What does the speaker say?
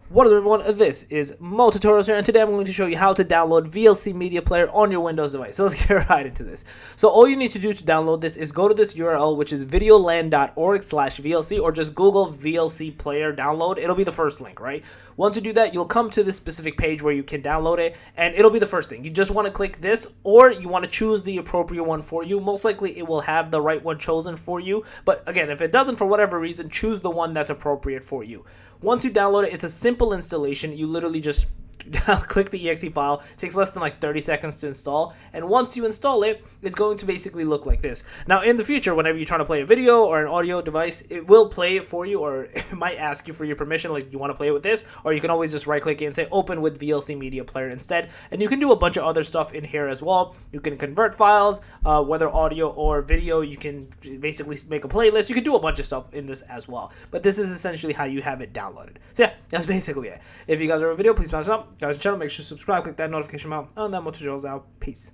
What is up, everyone? This is Mo Tutorials here, and today I'm going to show you how to download VLC Media Player on your Windows device. So let's get right into this. So all you need to do to download this is go to this URL, which is videoland.org/VLC, or just Google VLC Player download. It'll be the first link, right? Once you do that, you'll come to this specific page where you can download it, and it'll be the first thing. You just want to click this, or you want to choose the appropriate one for you. Most likely it will have the right one chosen for you, but again, if it doesn't for whatever reason, choose the one that's appropriate for you. Once you download it, it's a simple installation. You literally just click the exe file. It takes less than like 30 seconds to install, and once you install it, it's going to basically look like this. Now in the future, whenever you're trying to play a video or an audio device, it will play it for you, or it might ask you for your permission, like you want to play it with this, or you can always just right click it and say open with VLC Media Player instead, and you can do a bunch of other stuff in here as well. You can convert files, whether audio or video. You can basically make a playlist. You can do a bunch of stuff in this as well, but this is essentially how you have it downloaded. So yeah, that's basically it. If you guys are a video, please smash it up. Guys, channel, make sure to subscribe, click that notification bell, and that Mo Tutorials out. Peace.